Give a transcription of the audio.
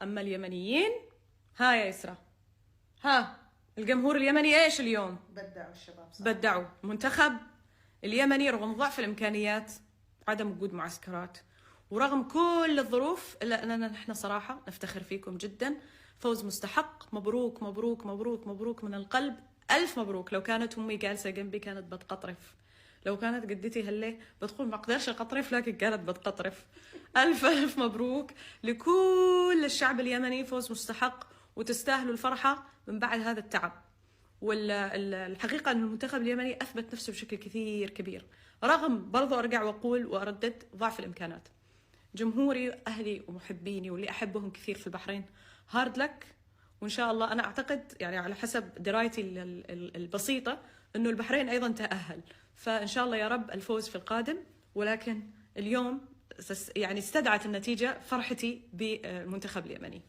أما اليمنيين، ها يا إسراء، ها الجمهور اليمني إيش اليوم؟ بدعوا الشباب صراحة. بدعوا منتخب اليمني رغم ضعف الإمكانيات، عدم وجود معسكرات، ورغم كل الظروف، إلا أننا نحن صراحة نفتخر فيكم جدا. فوز مستحق، مبروك مبروك مبروك مبروك من القلب، ألف مبروك. لو كانت أمي جالسة جنبي كانت بتقطرف، لو كانت قدتي هلي بتقول ما أقدرش أقطرف، لكن كانت بتقطرف. ألف ألف مبروك لكل الشعب اليمني، فوز مستحق وتستاهلوا الفرحة من بعد هذا التعب. والحقيقة أن المنتخب اليمني أثبت نفسه بشكل كثير كبير، رغم برضو أرجع وأقول وأردد ضعف الإمكانات. جمهوري أهلي ومحبيني واللي أحبهم كثير في البحرين، هارد لك. وإن شاء الله أنا أعتقد يعني على حسب درايتي البسيطة أنه البحرين أيضا تأهل، فإن شاء الله يا رب الفوز في القادم. ولكن اليوم يعني استدعت النتيجة فرحتي بالمنتخب اليمني.